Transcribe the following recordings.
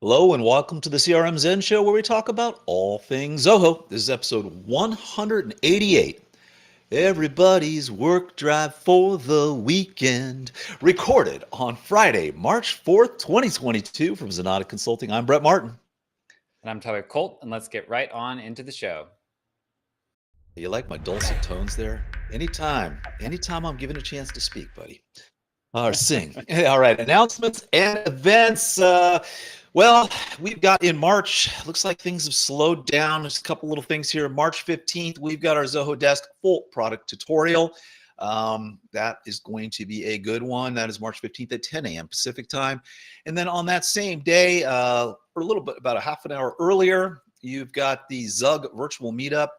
Hello and welcome to the CRM Zen Show, where we talk about all things Zoho. This is episode 188. Everybody's work drive for the weekend. Recorded on Friday, March 4th, 2022 from Zenatta Consulting. I'm Brett Martin. And I'm Tyler Colt, and let's get right on into the show. You like my dulcet tones there? Anytime I'm given a chance to speak, buddy. Or sing. All right, announcements and events. Well, we've got in March, looks like things have slowed down. There's a couple little things here. March 15th, we've got our Zoho Desk full product tutorial. That is going to be a good one. That is March 15th at 10 a.m. Pacific time. And then on that same day, or a little bit, about a half an hour earlier, you've got the Zug virtual meetup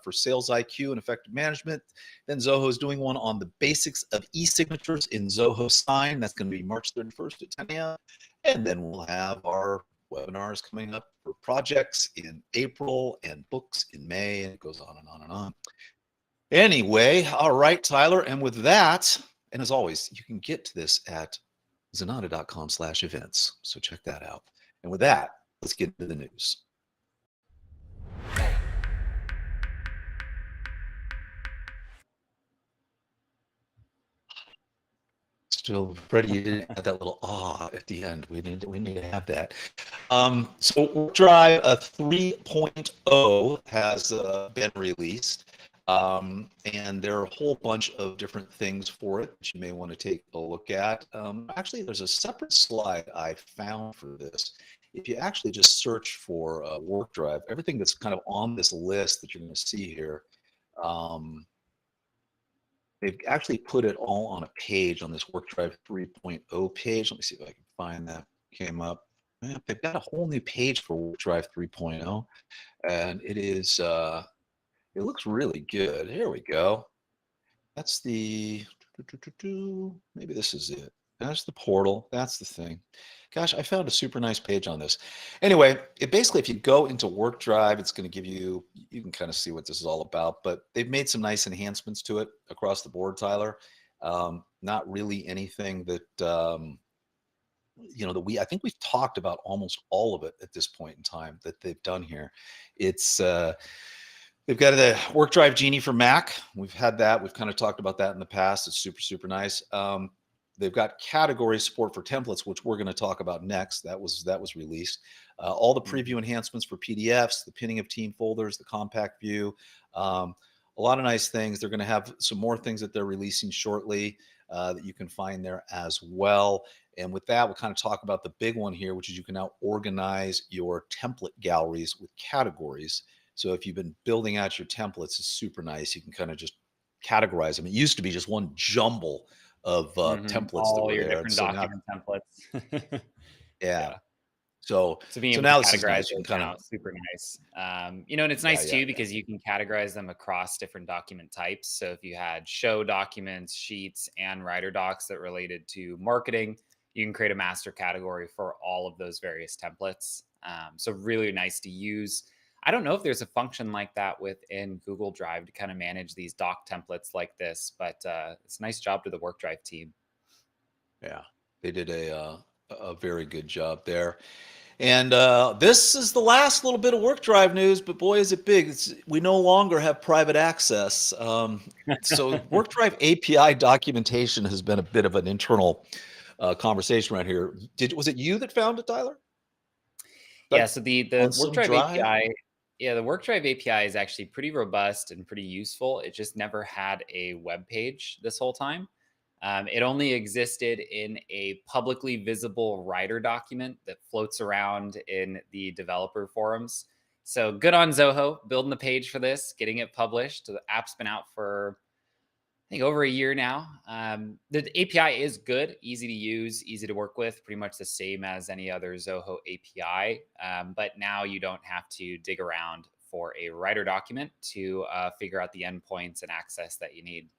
for sales IQ and effective management. Then Zoho is doing one on the basics of e-signatures in Zoho Sign. That's going to be March 31st at 10 a.m. And then we'll have our webinars coming up for projects in April and books in May, and it goes on and on and on. Anyway, all right, Tyler. And with that, and as always, you can get to this at zenatta.com/events. So check that out. And with that, let's get into the news. Still, Freddie, you didn't have that little at the end. We need to have that. So Workdrive 3.0 has been released, and there are a whole bunch of different things for it that you may want to take a look at. Actually, there's a separate slide I found for this. If you actually just search for Workdrive, everything that's kind of on this list that you're going to see here, they've actually put it all on a page on this Workdrive 3.0 page. Let me see if I can find that. Came up. Yeah, they've got a whole new page for Workdrive 3.0, and it is. It looks really good. Here we go. That's the. Maybe this is it. That's the portal. That's the thing. Gosh, I found a super nice page on this. Anyway, it basically, if you go into Workdrive, it's going to give you, you can kind of see what this is all about, but they've made some nice enhancements to it across the board, Tyler. Not really anything that, that I think we've talked about almost all of it at this point in time that they've done here. It's, they've got the Workdrive Genie for Mac. We've had that. We've kind of talked about that in the past. It's super, super nice. They've got category support for templates, which we're going to talk about next. That was released. All the preview enhancements for PDFs, the pinning of team folders, the compact view, a lot of nice things. They're going to have some more things that they're releasing shortly that you can find there as well. And with that, we'll kind of talk about the big one here, which is you can now organize your template galleries with categories. So if you've been building out your templates, it's super nice. You can kind of just categorize them. It used to be just one jumble of templates all that were your there. different So document templates. yeah. So being able now to this is categorize nice. You can those kind now, of super nice. And it's nice too because you can categorize them across different document types. So if you had show documents, sheets, and writer docs that related to marketing, you can create a master category for all of those various templates. So really nice to use. I don't know if there's a function like that within Google Drive to kind of manage these doc templates like this, but it's a nice job to the Workdrive team. Yeah, they did a very good job there. And this is the last little bit of Workdrive news, but boy, is it big. We no longer have private access. So Workdrive API documentation has been a bit of an internal conversation right here. Was it you that found it, Tyler? Yeah, so the Workdrive Drive? API, the Workdrive API is actually pretty robust and pretty useful. It just never had a web page this whole time. It only existed in a publicly visible writer document that floats around in the developer forums. So good on Zoho building the page for this, getting it published. The app's been out for, I think, over a year now. The API is good, easy to use, easy to work with, pretty much the same as any other Zoho API. But now you don't have to dig around for a writer document to figure out the endpoints and access that you need.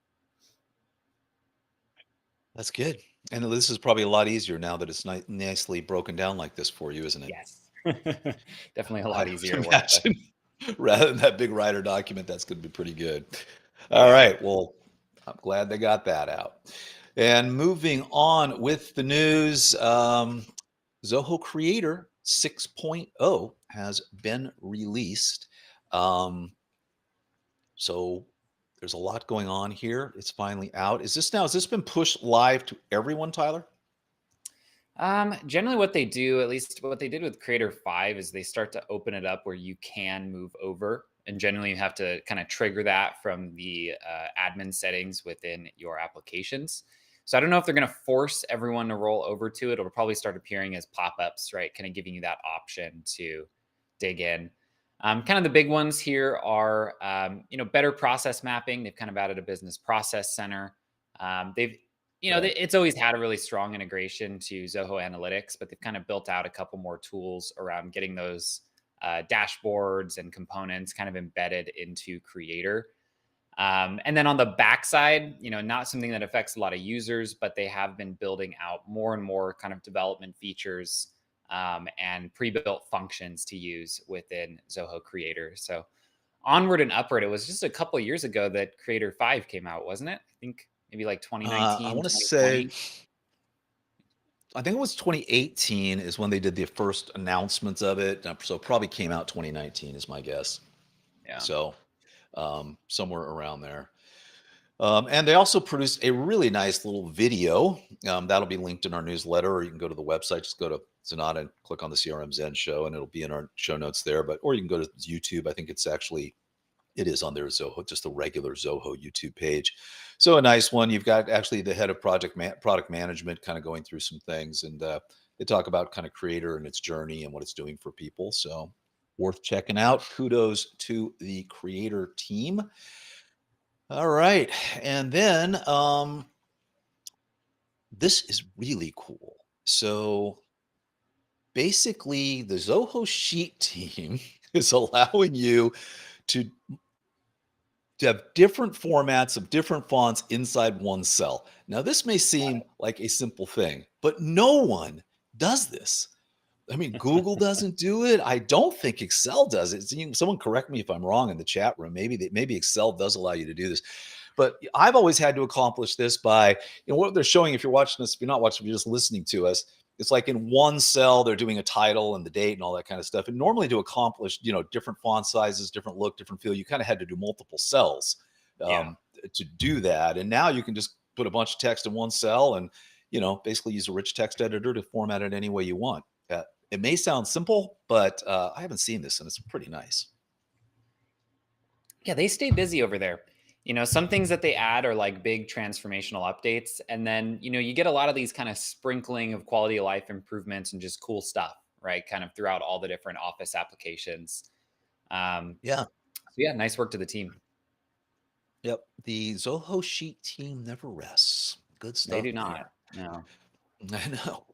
That's good. And this is probably a lot easier now that it's nicely broken down like this for you, isn't it? Yes. Definitely a lot easier to work with. Rather than that big writer document, that's going to be pretty good. All right. Well, I'm glad they got that out. And moving on with the news, Zoho Creator 6.0 has been released. Um, so there's a lot going on here. It's finally out. Has this been pushed live to everyone, Tyler? Generally what they do, at least what they did with Creator 5, is they start to open it up where you can move over. And generally you have to kind of trigger that from the admin settings within your applications. So I don't know if they're going to force everyone to roll over to it. It'll probably start appearing as pop-ups, right? Kind of giving you that option to dig in. Kind of the big ones here are, better process mapping. They've kind of added a business process center. They've Right. it's always had a really strong integration to Zoho Analytics, but they've kind of built out a couple more tools around getting those dashboards and components kind of embedded into Creator. And then on the backside, not something that affects a lot of users, but they have been building out more and more kind of development features and pre-built functions to use within Zoho Creator. So onward and upward. It was just a couple of years ago that Creator 5 came out, wasn't it? I think maybe like I 2019, want to 2020. say, I think it was 2018 is when they did the first announcements of it. So it probably came out 2019 is my guess. Yeah. So somewhere around there. And they also produced a really nice little video. That'll be linked in our newsletter, or you can go to the website. Just go to Zenatta and click on the CRM Zen Show, and it'll be in our show notes there. Or you can go to YouTube. I think it is on their Zoho, just the regular Zoho YouTube page. So a nice one. You've got actually the head of product management kind of going through some things, and they talk about kind of Creator and its journey and what it's doing for people. So worth checking out. Kudos to the Creator team. All right. And then this is really cool. So basically, the Zoho Sheet team is allowing you to, to have different formats of different fonts inside one cell. Now, this may seem like a simple thing, but no one does this. I mean, Google doesn't do it. I don't think Excel does it. Someone correct me if I'm wrong in the chat room. Maybe Excel does allow you to do this, but I've always had to accomplish this by what they're showing. If you're watching this, if you're not watching, if you're just listening to us, it's like in one cell they're doing a title and the date and all that kind of stuff. And normally to accomplish different font sizes, different look, different feel, you kind of had to do multiple cells Yeah. to do that. And now you can just put a bunch of text in one cell and basically use a rich text editor to format it any way you want. It may sound simple, but I haven't seen this, and it's pretty nice. Yeah, they stay busy over there. Some things that they add are like big transformational updates. And then, you get a lot of these kind of sprinkling of quality of life improvements and just cool stuff, right? Kind of throughout all the different Office applications. Yeah. So yeah, nice work to the team. Yep. The Zoho Sheet team never rests. Good They stuff do not. there. No. I know.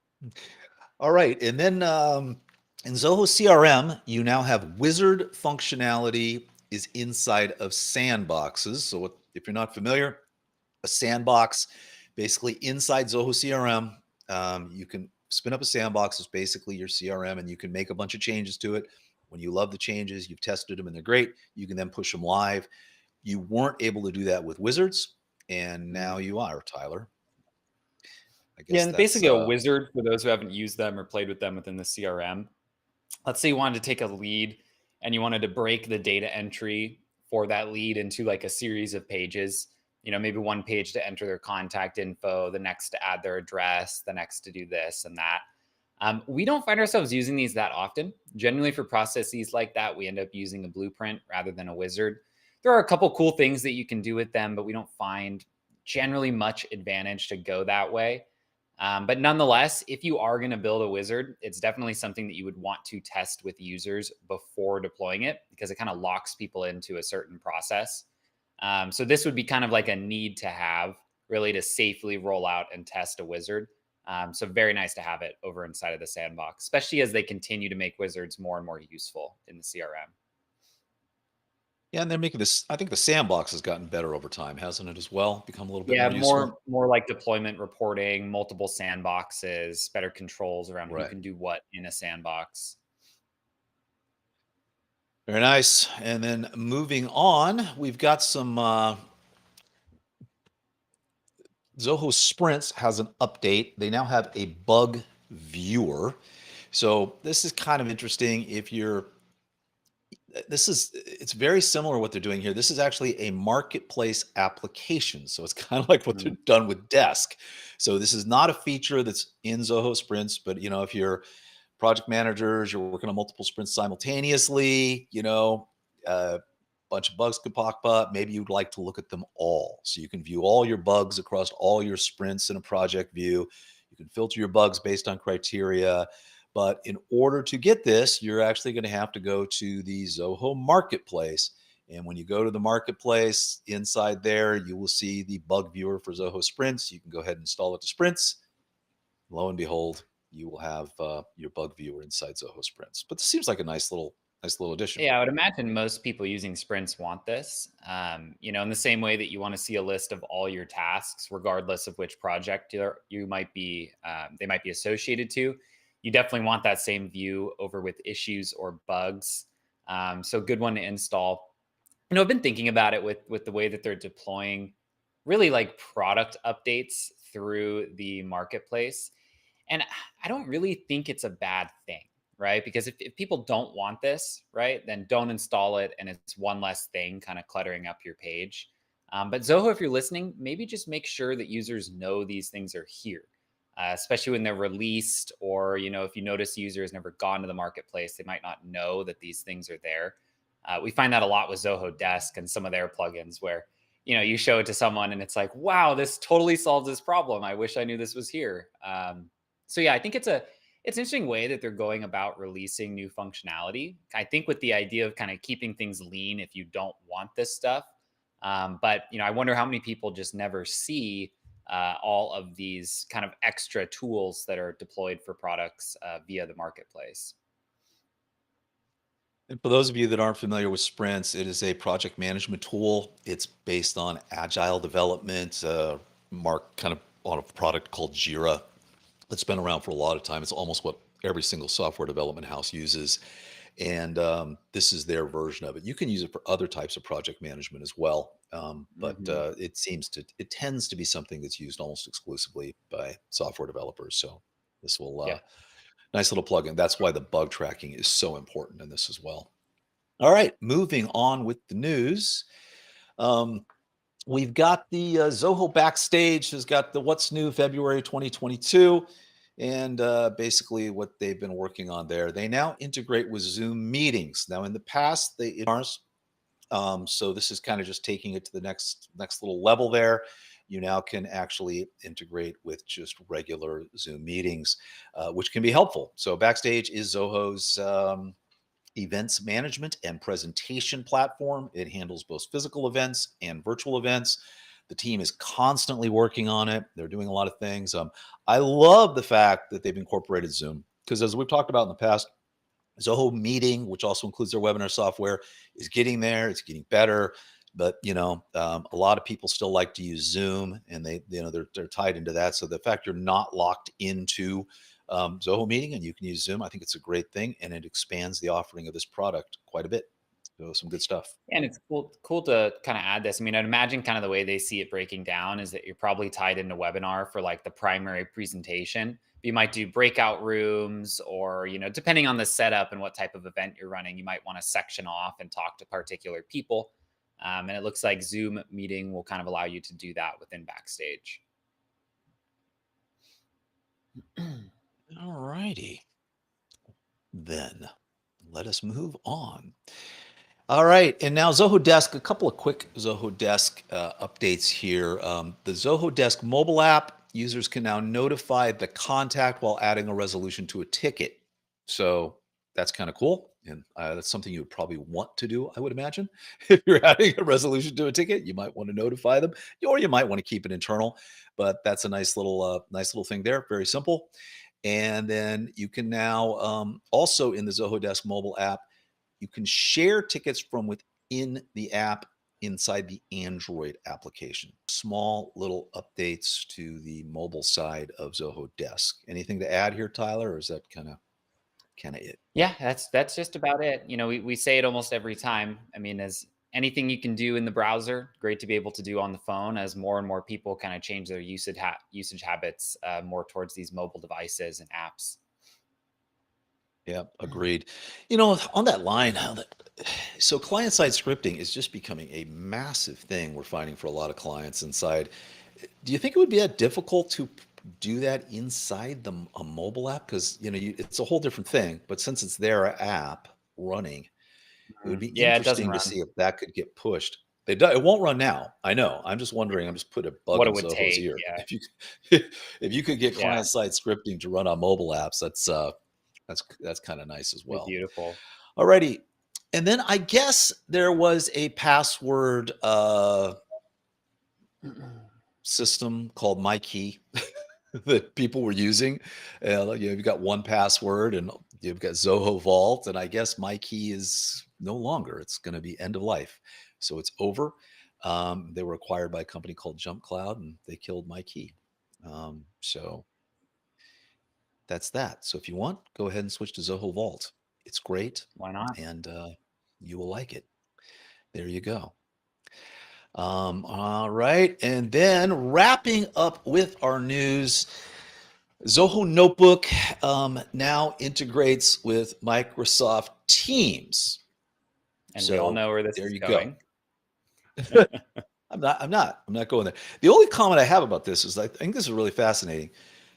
All right. And then in Zoho CRM, you now have wizard functionality is inside of sandboxes. So if you're not familiar, a sandbox, basically inside Zoho CRM, you can spin up a sandbox. It's basically your CRM, and you can make a bunch of changes to it. When you love the changes, you've tested them and they're great, you can then push them live. You weren't able to do that with wizards, and now you are, Tyler. I Yeah, guess and that's basically a wizard for those who haven't used them or played with them within the CRM. Let's say you wanted to take a lead and you wanted to break the data entry for that lead into like a series of pages. Maybe one page to enter their contact info, the next to add their address, the next to do this and that. We don't find ourselves using these that often. Generally, for processes like that, we end up using a blueprint rather than a wizard. There are a couple cool things that you can do with them, but we don't find generally much advantage to go that way. But nonetheless, if you are going to build a wizard, it's definitely something that you would want to test with users before deploying it, because it kind of locks people into a certain process. So this would be kind of like a need to have, really, to safely roll out and test a wizard. So very nice to have it over inside of the sandbox, especially as they continue to make wizards more and more useful in the CRM. Yeah, and they're making this. I think the sandbox has gotten better over time, hasn't it? As well, become a little bit Yeah, more useful. more like deployment reporting, multiple sandboxes, better controls around who Right. can do what in a sandbox. Very nice. And then moving on, we've got some Zoho Sprints has an update. They now have a bug viewer. So this is kind of interesting if you're it's very similar to what they're doing here. This is actually a marketplace application. So it's kind of like what they're done with Desk. So this is not a feature that's in Zoho Sprints, but if you're project managers, you're working on multiple sprints simultaneously, a bunch of bugs could pop up. Maybe you'd like to look at them all. So you can view all your bugs across all your sprints in a project view. You can filter your bugs based on criteria. But in order to get this, you're actually going to have to go to the Zoho Marketplace. And when you go to the Marketplace, inside there, you will see the bug viewer for Zoho Sprints. You can go ahead and install it to Sprints. Lo and behold, you will have your bug viewer inside Zoho Sprints. But this seems like a nice little addition. Yeah, I would imagine most people using sprints want this. In the same way that you want to see a list of all your tasks, regardless of which project you might be, they might be associated to. You definitely want that same view over with issues or bugs. So good one to install. I've been thinking about it with the way that they're deploying really like product updates through the marketplace. And I don't really think it's a bad thing, right? Because if people don't want this, right, then don't install it. And it's one less thing kind of cluttering up your page. But Zoho, if you're listening, maybe just make sure that users know these things are here, especially when they're released, or, if you notice the user has never gone to the marketplace, they might not know that these things are there. We find that a lot with Zoho Desk and some of their plugins where, you show it to someone and it's like, wow, this totally solves this problem. I wish I knew this was here. So yeah, I think it's an interesting way that they're going about releasing new functionality. I think with the idea of kind of keeping things lean if you don't want this stuff. But I wonder how many people just never see all of these kind of extra tools that are deployed for products via the marketplace. And for those of you that aren't familiar with Sprints, it is a project management tool. It's based on agile development, mark kind of on a product called Jira. That's been around for a lot of time. It's almost what every single software development house uses. And this is their version of it. You can use it for other types of project management as well. But it tends to be something that's used almost exclusively by software developers. So this will, Yeah. nice little plugin. That's why the bug tracking is so important in this as well. All right, moving on with the news. We've got the Zoho Backstage has got the What's New February 2022, and basically what they've been working on there. They now integrate with Zoom meetings. Now, in the past, so this is kind of just taking it to the next little level there. You now can actually integrate with just regular Zoom meetings, which can be helpful. So Backstage is Zoho's events management and presentation platform. It handles both physical events and virtual events. The team is constantly working on it. They're doing a lot of things. I love the fact that they've incorporated Zoom because, as we've talked about in the past, Zoho Meeting, which also includes their webinar software, is getting there. It's getting better. But a lot of people still like to use Zoom, and they're tied into that. So the fact you're not locked into Zoho Meeting and you can use Zoom, I think it's a great thing, and it expands the offering of this product quite a bit. So some good stuff. And it's cool to kind of add this. I mean, I'd imagine kind of the way they see it breaking down is that you're probably tied into webinar for like the primary presentation. You might do breakout rooms, or, depending on the setup and what type of event you're running, you might want to section off and talk to particular people. And it looks like Zoom Meeting will kind of allow you to do that within Backstage. All righty. Then let us move on. All right, and now Zoho Desk, a couple of quick Zoho Desk updates here. The Zoho Desk mobile app, users can now notify the contact while adding a resolution to a ticket. So that's kind of cool, and that's something you would probably want to do, I would imagine. If you're adding a resolution to a ticket, you might want to notify them, or you might want to keep it internal. But that's a nice little thing there. Very simple. And then you can now also in the Zoho Desk mobile app, you can share tickets from within the app inside the Android application. Small little updates to the mobile side of Zoho Desk. Anything to add here, Tyler, or is that kind of it? Yeah, that's just about it. We say it almost every time. I mean, as anything you can do in the browser, great to be able to do on the phone as more and more people kind of change their usage habits more towards these mobile devices and apps. Yeah, agreed. On that line, so client-side scripting is just becoming a massive thing we're finding for a lot of clients inside. Do you think it would be that difficult to do that inside a mobile app? Because it's a whole different thing. But since it's their app running, it would be Yeah, it doesn't interesting to run. see if that could get pushed. It won't run now. I know. I'm just wondering. I'm just putting a bug What in it would Zoho's take. ear. Yeah. If you could get Yeah. client-side scripting to run on mobile apps, that's kind of nice as It'd be well. beautiful. Alrighty. And then I guess there was a password system called Myki that people were using. You've got one password and you've got Zoho Vault, and I guess Myki is no longer. It's going to be end of life. So it's over. They were acquired by a company called Jump Cloud, and they killed Myki. So that's that. So if you want, go ahead and switch to Zoho Vault. It's great, Why not? and you will like it. There you go. All right. And then wrapping up with our news, Zoho Notebook now integrates with Microsoft Teams. And we all So know where this there is you go. going. I'm not going there. The only comment I have about this is I think this is really fascinating.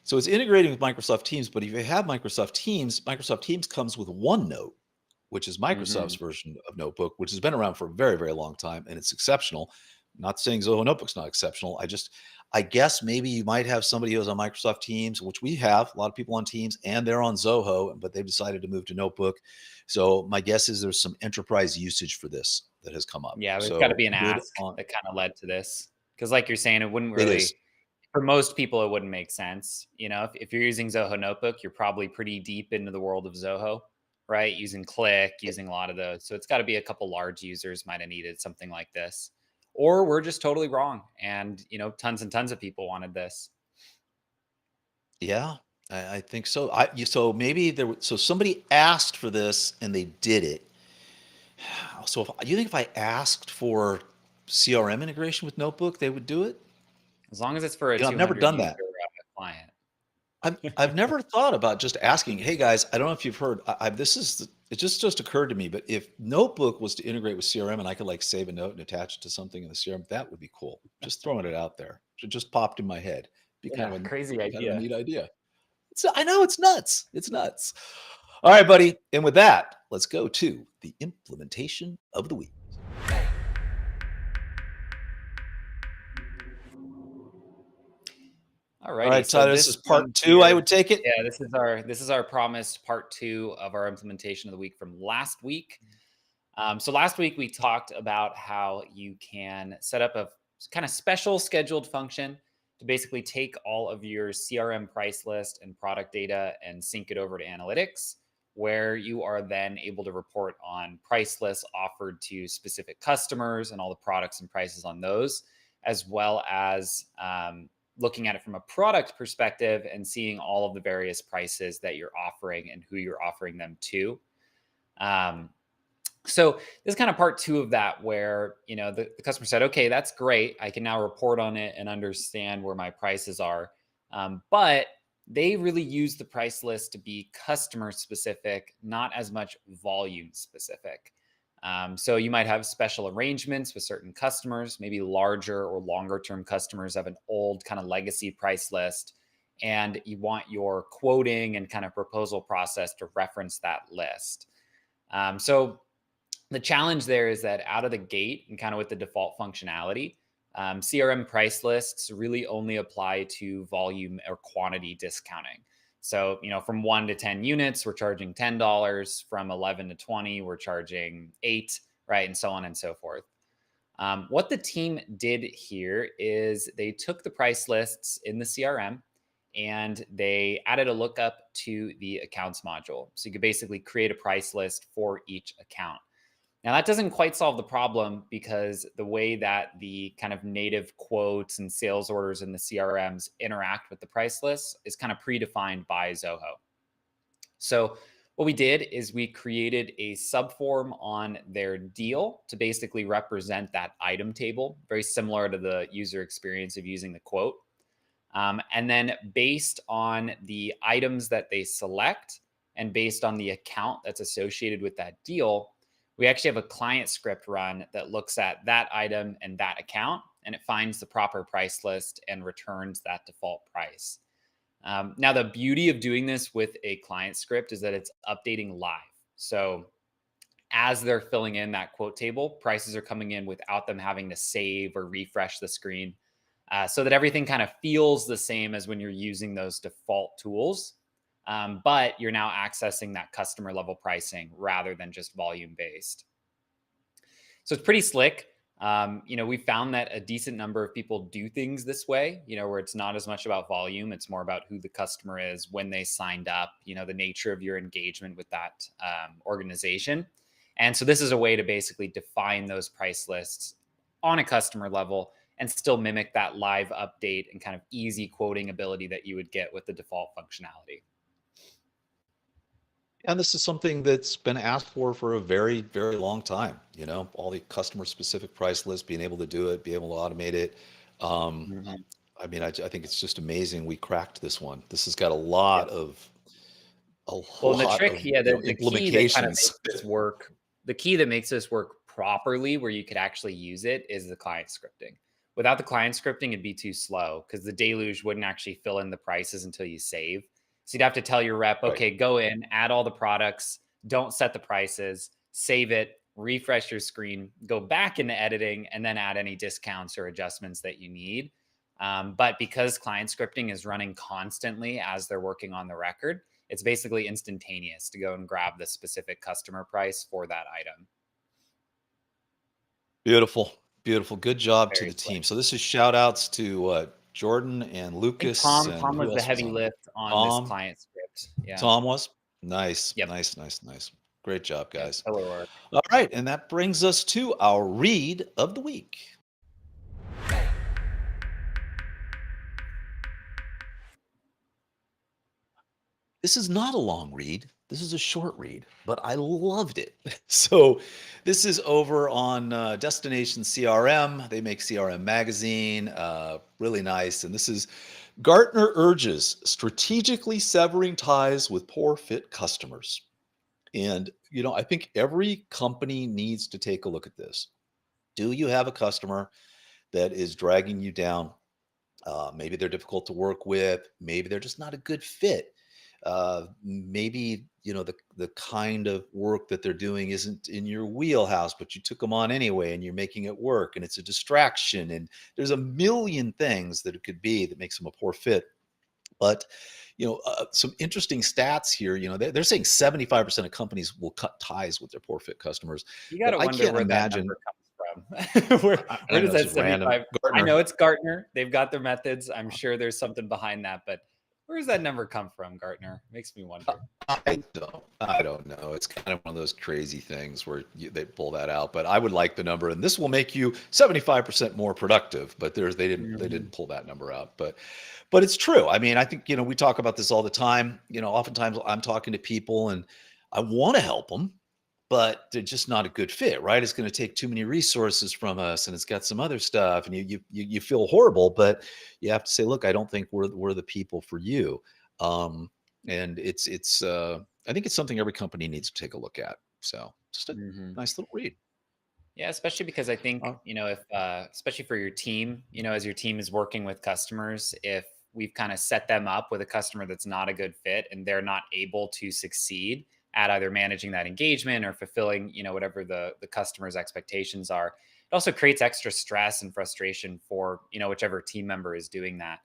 So it's integrating with Microsoft Teams, but if you have Microsoft Teams comes with OneNote, which is Microsoft's Hmm. version of Notebook, which has been around for a very, very long time, and it's exceptional. Not saying Zoho Notebook's not exceptional. I guess maybe you might have somebody who's on Microsoft Teams, which we have a lot of people on Teams, and they're on Zoho, but they've decided to move to Notebook. So my guess is there's some enterprise usage for this that has come up. Yeah, there's got to So be an good ask on that kind of led to this. Because, like you're saying, it wouldn't it is. really, for most people, it wouldn't make sense. If you're using Zoho Notebook, you're probably pretty deep into the world of Zoho, right? Using Click, using a lot of those. So it's got to be a couple large users might have needed something like this. Or we're just totally wrong. And, tons and tons of people wanted this. Yeah, I think so. So maybe so somebody asked for this and they did it. So if you think if I asked for CRM integration with Notebook, they would do it? As long as it's for a I've never 200 done user that. client. I've never thought about just asking, "Hey guys, I don't know if you've heard. It just occurred to me, but if Notebook was to integrate with CRM and I could like save a note and attach it to something in the CRM, that would be cool. Just throwing it out there. It just popped in my head. Be Yeah, crazy kind of a idea. neat idea. I know it's nuts. It's nuts. All right, buddy. And with that, let's go to the implementation of the week. All Alrighty, right, so Tyler, this is this part one two, I here, would take it. yeah, this is our promised part two of our implementation of the week from last week. So last week we talked about how you can set up a kind of special scheduled function to basically take all of your CRM price list and product data and sync it over to analytics, where you are then able to report on price lists offered to specific customers and all the products and prices on those, as well as looking at it from a product perspective and seeing all of the various prices that you're offering and who you're offering them to. Um, so this is kind of part two of that, where the customer said, "Okay, that's great. I can now report on it and understand where my prices are." But they really use the price list to be customer specific, not as much volume specific. So you might have special arrangements with certain customers, maybe larger or longer term customers have an old kind of legacy price list, and you want your quoting and kind of proposal process to reference that list. So the challenge there is that out of the gate and kind of with the default functionality, CRM price lists really only apply to volume or quantity discounting. So, from 1 to 10 units, we're charging $10. From 11 to 20, we're charging 8, right? And so on and so forth. What the team did here is they took the price lists in the CRM and they added a lookup to the accounts module. So you could basically create a price list for each account. Now, that doesn't quite solve the problem, because the way that the kind of native quotes and sales orders in the CRMs interact with the price lists is kind of predefined by Zoho. So What we did is we created a subform on their deal to basically represent that item table, very similar to the user experience of using the quote. And then based on the items that they select and based on the account that's associated with that deal, we actually have a client script run that looks at that item and that account, and it finds the proper price list and returns that default price. Now, the beauty of doing this with a client script is that it's updating live. So as they're filling in that quote table, prices are coming in without them having to save or refresh the screen, so that everything kind of feels the same as when you're using those default tools. But you're now accessing that customer level pricing rather than just volume based. So it's pretty slick. We found that a decent number of people do things this way, where it's not as much about volume. It's more about who the customer is, when they signed up, the nature of your engagement with that organization. And so this is a way to basically define those price lists on a customer level and still mimic that live update and kind of easy quoting ability that you would get with the default functionality. And this is something that's been asked for a very, very long time. All the customer specific price lists, being able to do it, be able to automate it. Um, Mhm. I mean, I think it's just amazing we cracked this one. This has got Yep. a Well, and the lot trick, of yeah, the key that kind of implications. makes this work, the key that makes this work properly where you could actually use it is the client scripting. Without the client scripting, it'd be too slow because the deluge wouldn't actually fill in the prices until you save. So you'd have to tell your rep, Right. okay, go in, add all the products, don't set the prices, save it, refresh your screen, go back into editing, and then add any discounts or adjustments that you need. But because client scripting is running constantly as they're working on the record, it's basically instantaneous to go and grab the specific customer price for that item. Beautiful, beautiful. Good job to Very the slick. team. So this is shout outs to Jordan and I think Lucas, Tom and was who the else was heavy on it? lift on this Tom. client script. Yeah. Tom was? Nice, Yep. nice, nice, nice. Great job, Yep. guys. Killer work. All right, and that brings us to our read of the week. This is not a long read. This is a short read, but I loved it. So, this is over on Destination CRM. They make CRM Magazine, really nice. And this is Gartner urges strategically severing ties with poor fit customers. And, I think every company needs to take a look at this. Do you have a customer that is dragging you down? Maybe they're difficult to work with. Maybe they're just not a good fit. Maybe the kind of work that they're doing isn't in your wheelhouse, but you took them on anyway, and you're making it work, and it's a distraction. And there's a million things that it could be that makes them a poor fit. But some interesting stats here. They're saying 75% of companies will cut ties with their poor fit customers, You got but to I wonder can't where that imagine. number comes from. Where I does know it's that just random. 75? I Gartner. know it's Gartner. They've got their methods. I'm sure there's something behind that, but where does that number come from, Gartner? Makes me wonder. I don't know. It's kind of one of those crazy things where they pull that out. But I would like the number, and this will make you 75% more productive. But they Mhm. didn't pull that number out. But it's true. I mean, I think we talk about this all the time. Oftentimes I'm talking to people, and I want to help them, but they're just not a good fit, right? It's going to take too many resources from us, and it's got some other stuff, and you feel horrible, but you have to say, look, I don't think we're the people for you. Um, and I think it's something every company needs to take a look at. So just a Mhm. nice little read. Yeah, especially because I Uh, think, if, especially for your team, as your team is working with customers, if we've kind of set them up with a customer that's not a good fit and they're not able to succeed at either managing that engagement or fulfilling, whatever the customer's expectations are, it also creates extra stress and frustration for, whichever team member is doing that.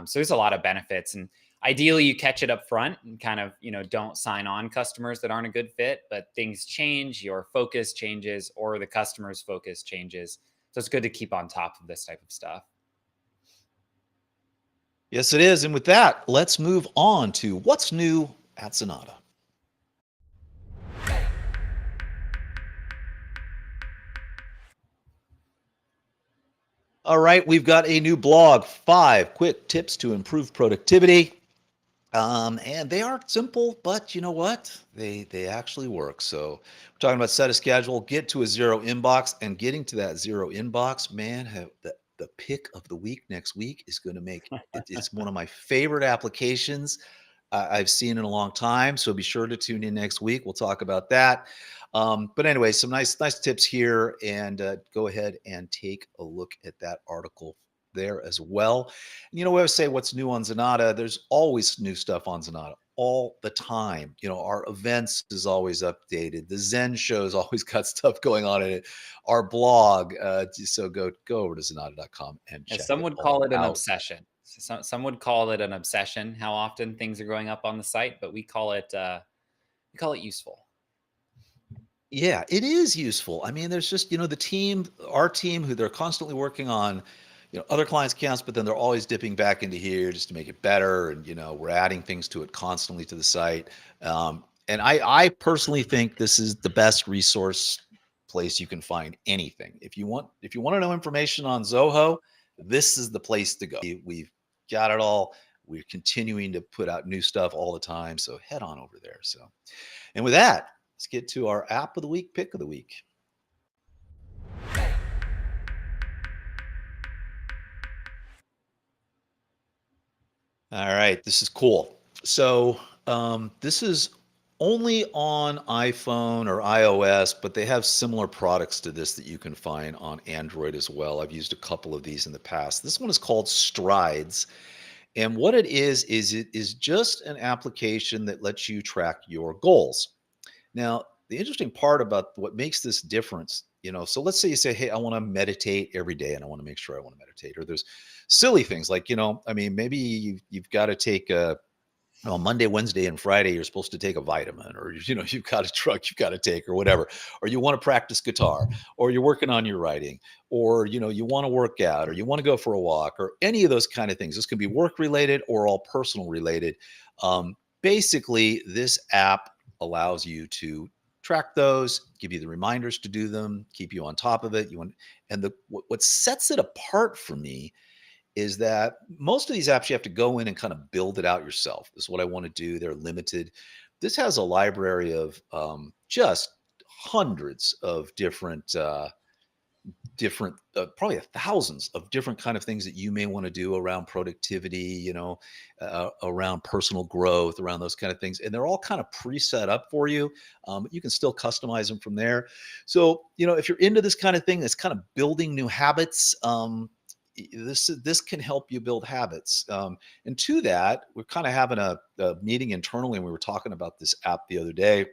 So there's a lot of benefits, and ideally you catch it up front and kind of don't sign on customers that aren't a good fit. But things change, your focus changes, or the customer's focus changes. So it's good to keep on top of this type of stuff. yes, it is. And with that, let's move on to what's new at Zenatta. All right, we've got a new blog, 5 quick tips to improve productivity. And they are simple, but you know what? They actually work. So we're talking about set a schedule, get to a zero inbox, and getting to that zero inbox, man, the pick of the week next week is going to make it, it's one of my favorite applications I've seen in a long time. So be sure to tune in next week. We'll talk about that. But anyway, some nice tips here, and go ahead and take a look at that article there as well. And we always say what's new on Zenatta. There's always new stuff on Zenatta all the time. Our events is always updated. The Zen Show's always got stuff going on in it. Our blog. So go over to Zenatta.com and As check some it would call all it an out. obsession. Some would call it an obsession how often things are going up on the site, but we call it useful. Yeah, it is useful. I mean, there's just, the team, our team, who they're constantly working on, other clients' accounts, but then they're always dipping back into here just to make it better. And, we're adding things to it constantly to the site. And I personally think this is the best resource place you can find anything. If you want to know information on Zoho, this is the place to go. We've got it all. We're continuing to put out new stuff all the time. So head on over there. So, and with that, let's get to our app of the week, pick of the week. All right, this is cool. So this is only on iPhone or iOS, but they have similar products to this that you can find on Android as well. I've used a couple of these in the past. This one is called Strides. And what it is it is just an application that lets you track your goals. Now, the interesting part about what makes this difference, so let's say you say, hey, I want to meditate every day and I want to make sure I want to meditate. Or there's silly things like, I mean, maybe you've got to take Monday, Wednesday, and Friday, you're supposed to take a vitamin, or you've got a drug you've got to take, or whatever, or you want to practice guitar, or you're working on your writing, or you want to work out, or you want to go for a walk, or any of those kind of things. This can be work related or all personal related. Basically, this app allows you to track those, give you the reminders to do them, keep you on top of it. And what sets it apart for me is that most of these apps you have to go in and kind of build it out yourself. This is what I want to do. They're limited. This has a library of just hundreds of different probably thousands of different kind of things that you may want to do around productivity, around personal growth, around those kind of things. And they're all kind of pre-set up for you. You can still customize them from there. So, if you're into this kind of thing, that's kind of building new habits, this can help you build habits. And to that, we're kind of having a meeting internally, and we were talking about this app the other day.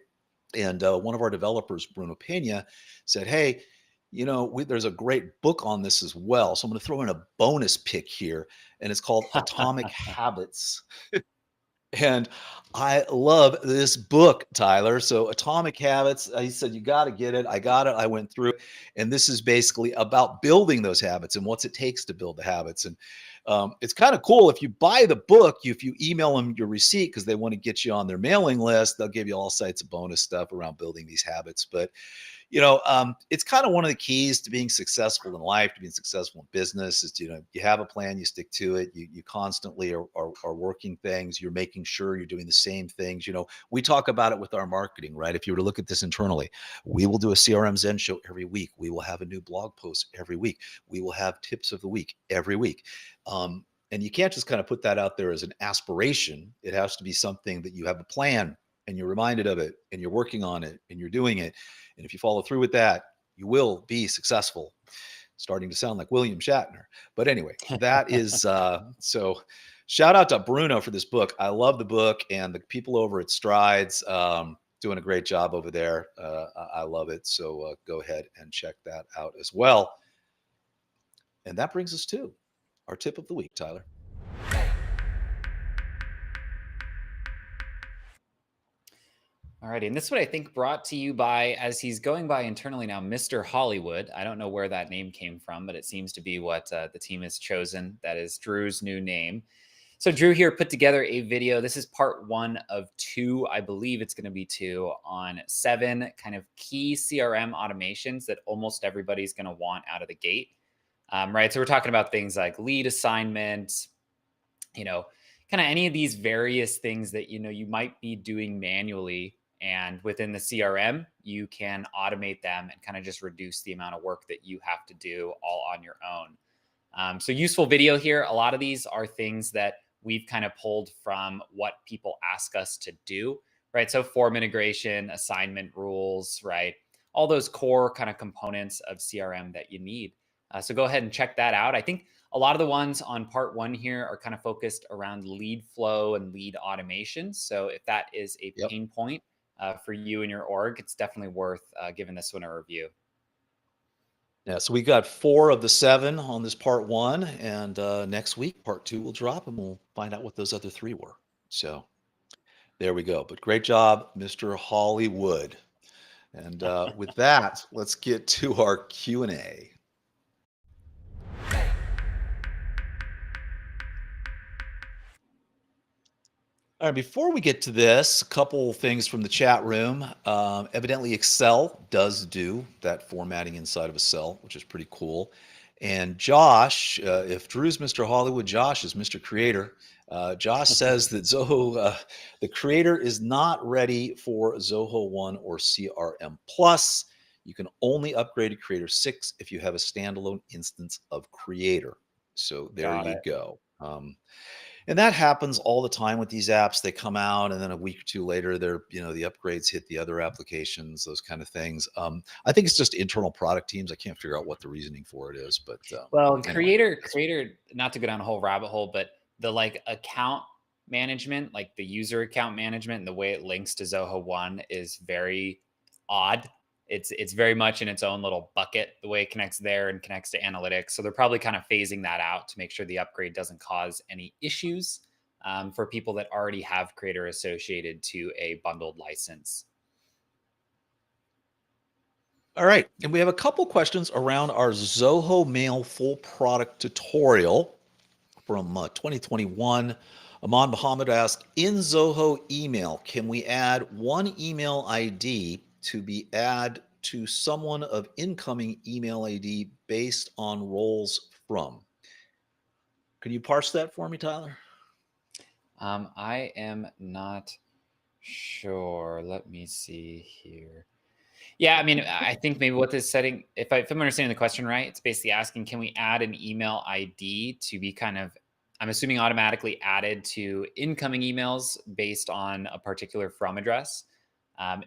And one of our developers, Bruno Pena, said, hey, there's a great book on this as well. So I'm going to throw in a bonus pick here, and it's called Atomic Habits. And I love this book, Tyler. So Atomic Habits, he said, you got to get it. I got it. I went through it. And this is basically about building those habits and what it takes to build the habits. And it's kind of cool. If you buy the book, if you email them your receipt, because they want to get you on their mailing list, they'll give you all sites of bonus stuff around building these habits. But it's kind of one of the keys to being successful in life, to being successful in business is, you have a plan, you stick to it. You constantly are working things. You're making sure you're doing the same things. We talk about it with our marketing, right? If you were to look at this internally, we will do a CRM Zen show every week. We will have a new blog post every week. We will have tips of the week every week. And you can't just kind of put that out there as an aspiration. It has to be something that you have a plan and you're reminded of it and you're working on it and you're doing it. And if you follow through with that, you will be successful. Starting to sound like William Shatner. But anyway, that is so shout out to Bruno for this book. I love the book, and the people over at Strides doing a great job over there. I love it. So go ahead and check that out as well. And that brings us to our tip of the week, Tyler. Alrighty, and this is what I think brought to you by, as he's going by internally now, Mr. Hollywood. I don't know where that name came from, but it seems to be what the team has chosen. That is Drew's new name. So Drew here put together a video. This is part 1 of 2. I believe it's going to be 2 on 7 kind of key CRM automations that almost everybody's going to want out of the gate. Right. So we're talking about things like lead assignment, kind of any of these various things that, you might be doing manually, and within the CRM, you can automate them and kind of just reduce the amount of work that you have to do all on your own. So useful video here. A lot of these are things that we've kind of pulled from what people ask us to do, right? So form integration, assignment rules, right? All those core kind of components of CRM that you need. So go ahead and check that out. I think a lot of the ones on part one here are kind of focused around lead flow and lead automation. So if that is a Yep. pain point for you and your org, it's definitely worth giving this one a review. Yeah, so we got 4 of the 7 on this part 1, and next week part 2 will drop, and we'll find out what those other 3 were. So there we go. But great job, Mr. Hollywood. And with that, let's get to our Q&A. All right, before we get to this, a couple things from the chat room. Evidently, Excel does do that formatting inside of a cell, which is pretty cool. And Josh, if Drew's Mr. Hollywood, Josh is Mr. Creator. Josh says that Zoho, the Creator is not ready for Zoho 1 or CRM Plus. You can only upgrade to Creator 6 if you have a standalone instance of Creator. So there Got you it. go. And that happens all the time with these apps. They come out, and then a week or 2 later, they're, the upgrades hit the other applications, those kind of things. I think it's just internal product teams. I can't figure out what the reasoning for it is, but Well, anyway. creator, not to go down a whole rabbit hole, but the like account management, like the user account management and the way it links to Zoho One is very odd. It's very much in its own little bucket, the way it connects there and connects to analytics. So they're probably kind of phasing that out to make sure the upgrade doesn't cause any issues for people that already have Creator associated to a bundled license. All right, and we have a couple questions around our Zoho Mail full product tutorial from 2021. Aman Muhammad asked, in Zoho email, can we add one email ID to be added to someone of incoming email ID based on roles from? Can you parse that for me, Tyler? I am not sure. Let me see here. Yeah, I mean, I think maybe what this setting, if I'm understanding the question right, it's basically asking, can we add an email ID to be kind of, I'm assuming automatically added to incoming emails based on a particular from address.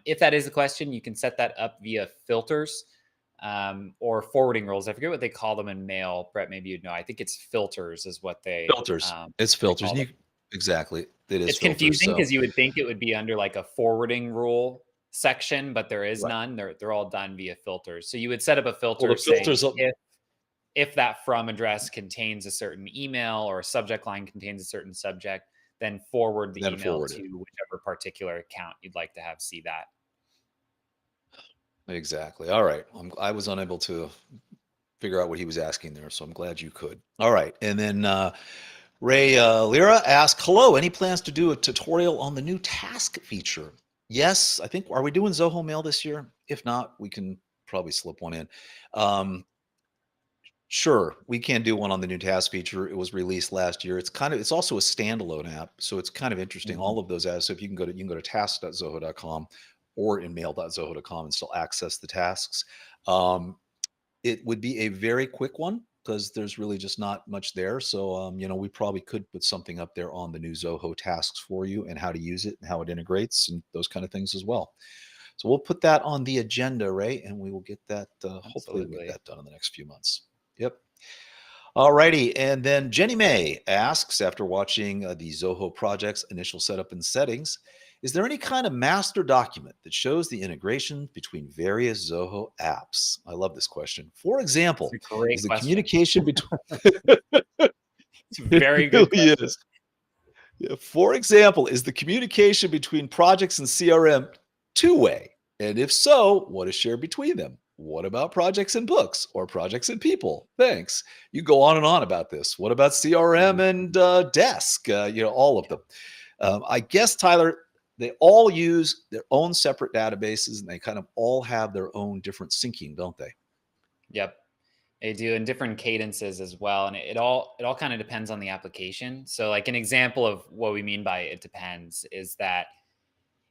If that is the question, you can set that up via filters or forwarding rules. I forget what they call them in mail. Brett, maybe you'd know. I think it's filters is what Filters. It's they filters. call And them. exactly. It is It's filters. confusing So because you would think it would be under like a forwarding rule section, but there is right. none. They're all done via filters. So you would set up a Well, filter the saying filters. if that from address contains a certain email or a subject line contains a certain subject, then forward the Then email forward to it. whichever particular account you'd like to have see that. Exactly. All right. I was unable to figure out what he was asking there, so I'm glad you could. All right. And then Ray Lira asked, hello, any plans to do a tutorial on the new task feature? Yes, I think, are we doing Zoho Mail this year? If not, we can probably slip one in. Sure, we can do one on the new task feature. It was released last year. It's also a standalone app, so it's kind of interesting. Mhm. All of those apps. So if you can go to task.zoho.com or in mail.zoho.com and still access the tasks. It would be a very quick one because there's really just not much there. So we probably could put something up there on the new Zoho tasks for you and how to use it and how it integrates and those kind of things as well. So we'll put that on the agenda, Ray, and we will get that. Hopefully, we'll get Absolutely. that done in the next few months. Yep. All righty. And then Jenny May asks, after watching the Zoho project's initial setup and settings, is there any kind of master document that shows the integration between various Zoho apps? I love this question. For It's example, a great is the question. communication between It's a it very good really question. is. Yeah, for example, is the communication between projects and CRM two-way? And if so, what is shared between them? What about projects and books or projects and people? Thanks. You go on and on about this. What about CRM Mhm. and desk? All of them. I guess, Tyler, they all use their own separate databases and they kind of all have their own different syncing, don't they? Yep. They do in different cadences as well, and it all kind of depends on the application. So, like an example of what we mean by it depends is that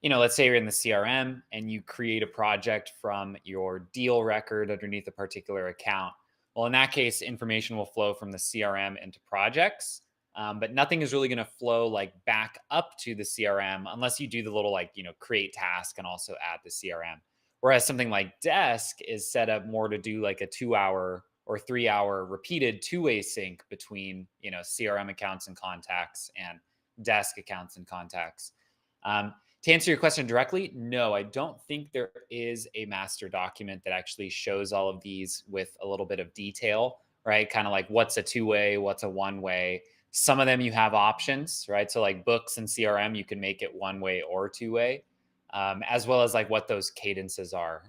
let's say you're in the CRM and you create a project from your deal record underneath a particular account. Well, in that case, information will flow from the CRM into projects, but nothing is really going to flow like back up to the CRM unless you do the little like create task and also add the CRM. Whereas something like Desk is set up more to do like a 2 hour or 3 hour repeated two-way sync between CRM accounts and contacts and Desk accounts and contacts. To answer your question directly, no, I don't think there is a master document that actually shows all of these with a little bit of detail, right? Kind of like what's a two-way, what's a one-way. Some of them you have options, right? So like books and CRM, you can make it one-way or two-way, as well as like what those cadences are.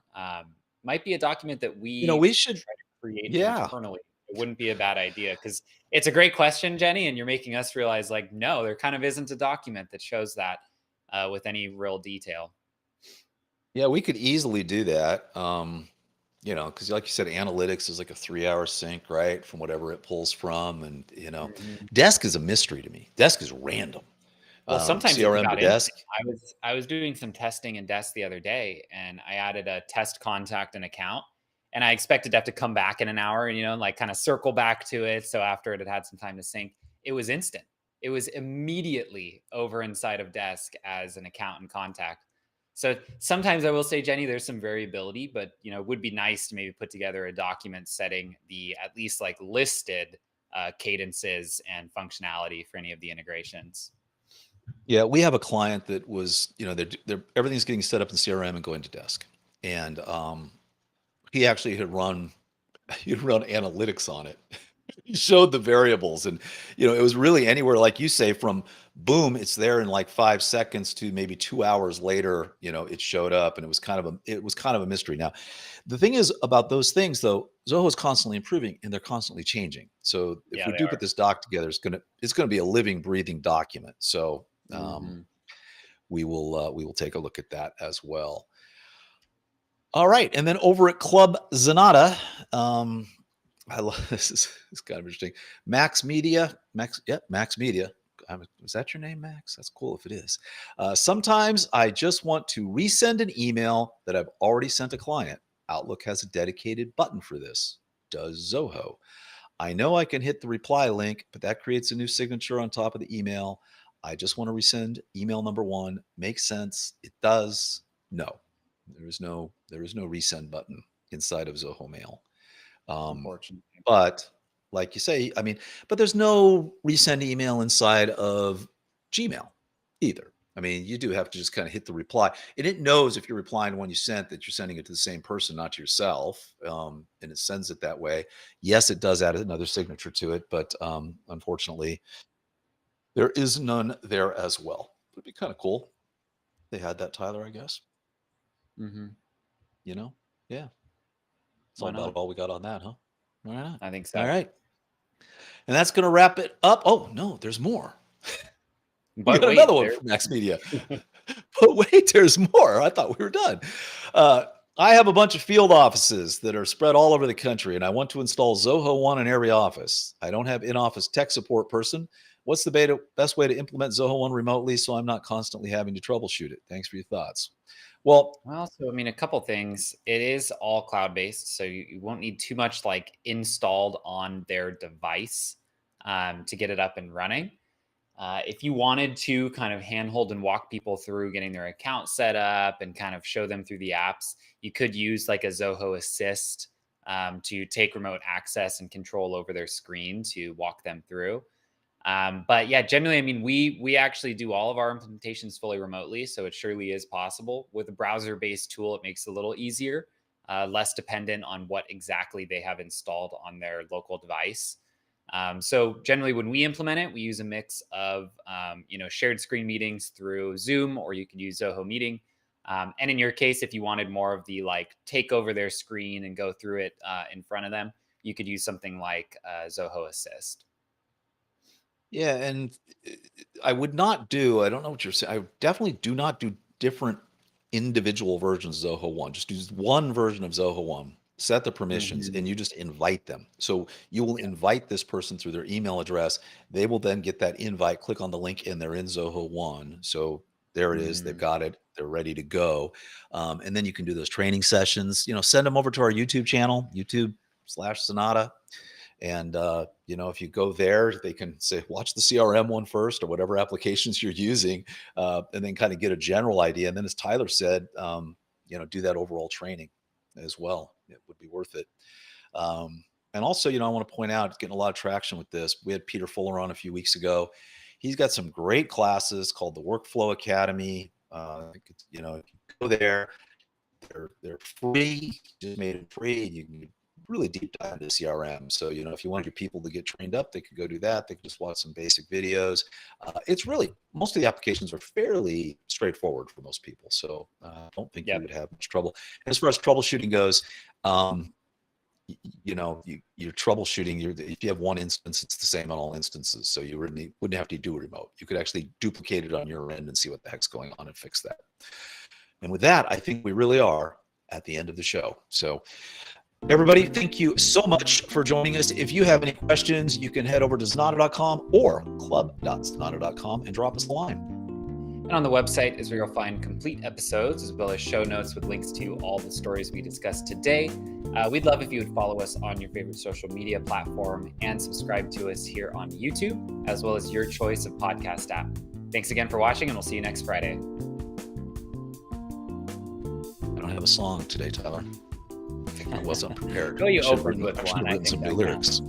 Might be a document that we We should, try to create yeah. internally. It wouldn't be a bad idea because it's a great question, Jenny, and you're making us realize like, no, there kind of isn't a document that shows that with any real detail. Yeah, we could easily do that. Because like you said, analytics is like a 3-hour sync, right? From whatever it pulls from. And, Mhm. desk is a mystery to me. Desk is random. Well, sometimes it's CRM to about desk. instant. I was doing some testing in Desk the other day, and I added a test contact and account, and I expected to have to come back in an hour, and like kind of circle back to it. So after it had some time to sync, it was instant. It was immediately over inside of Desk as an account and contact. So sometimes I will say, Jenny, there's some variability, but it would be nice to maybe put together a document setting the at least like listed cadences and functionality for any of the integrations. Yeah, we have a client that was, everything's getting set up in CRM and going to desk. And he actually he'd run analytics on it. He showed the variables, and it was really anywhere, like you say, from boom, it's there in like 5 seconds to maybe 2 hours later, it showed up, and it was kind of a mystery. Now, the thing is about those things though, Zoho is constantly improving and they're constantly changing. So if Yeah, we they do put are. this doc together, it's gonna be a living, breathing document. So Mhm. we will take a look at that as well. All right, and then over at Club Zenatta, I love this. Is kind of interesting. Max Media, Max Media. Is that your name, Max? That's cool if it is. Sometimes I just want to resend an email that I've already sent a client. Outlook has a dedicated button for this. Does Zoho? I know I can hit the reply link, but that creates a new signature on top of the email. I just want to resend email number one. Makes sense. It does. No, there is no resend button inside of Zoho Mail. Um, Unfortunately. but like you say, I mean, but there's no resend email inside of Gmail either. I mean, you do have to just kind of hit the reply, and it knows if you're replying to one you sent that you're sending it to the same person, not to yourself, and it sends it that way. Yes, it does add another signature to it, but unfortunately, there is none there as well. It'd be kind of cool. They had that, Tyler, I guess. Mhm. You know, yeah. It's all Why about not? all we got on that, huh? All right, I think all so. right. And that's going to wrap it up. Oh, no, there's more. We But got another wait, one there from Max Media. But wait, there's more. I thought we were done. Uh, I have a bunch of field offices that are spread all over the country, and I want to install Zoho One in every office. I don't have in-office tech support person. What's the best way to implement Zoho One remotely so I'm not constantly having to troubleshoot it? Thanks for your thoughts. Well, well, so I mean, a couple things. It is all cloud-based, so you won't need too much like installed on their device to get it up and running. If you wanted to kind of handhold and walk people through getting their account set up and kind of show them through the apps, you could use like a Zoho Assist to take remote access and control over their screen to walk them through. But yeah, generally, I mean, we actually do all of our implementations fully remotely, so it surely is possible. With a browser-based tool, it makes it a little easier, less dependent on what exactly they have installed on their local device. So generally, when we implement it, we use a mix of shared screen meetings through Zoom, or you could use Zoho Meeting. And in your case, if you wanted more of the like take over their screen and go through it in front of them, you could use something like Zoho Assist. yeah, and I would not do, I don't know what you're saying. I definitely do not do different individual versions of Zoho One. Just use one version of Zoho One. set the permissions, and you just invite them. So you will invite this person through their email address. They will then get that invite, click on the link, and they're in Zoho 1. So there it is. They've got it. They're ready to go. And then you can do those training sessions. Send them over to our YouTube channel, YouTube/Zenatta. And, if you go there, they can say, watch the CRM one first or whatever applications you're using, and then kind of get a general idea. And then, as Tyler said, do that overall training as well. It would be worth it. And also, I want to point out, getting a lot of traction with this. We had Peter Fuller on a few weeks ago. He's got some great classes called the Workflow Academy. You go there. They're free. Just made it free. You can really deep dive into CRM. So, if you want your people to get trained up, they could go do that. They could just watch some basic videos. It's really, most of the applications are fairly straightforward for most people. So I don't think you would have much trouble. And as far as troubleshooting goes, you're troubleshooting, if you have one instance, it's the same on all instances. So you wouldn't have to do a remote. You could actually duplicate it on your end and see what the heck's going on and fix that. And with that, I think we really are at the end of the show. So everybody, thank you so much for joining us. If you have any questions, you can head over to Zenatta.com or club.zenatta.com and drop us a line. And on the website is where you'll find complete episodes as well as show notes with links to all the stories we discussed today. We'd love if you would follow us on your favorite social media platform and subscribe to us here on YouTube, as well as your choice of podcast app. Thanks again for watching, and we'll see you next Friday. I don't have a song today, Tyler. I wasn't prepared. Well, you opened with one. I think some new lyrics.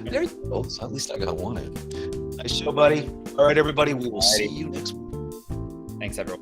There you go. So at least I got one in. Nice show, buddy. All right, everybody. We will see you next week. Thanks, everyone.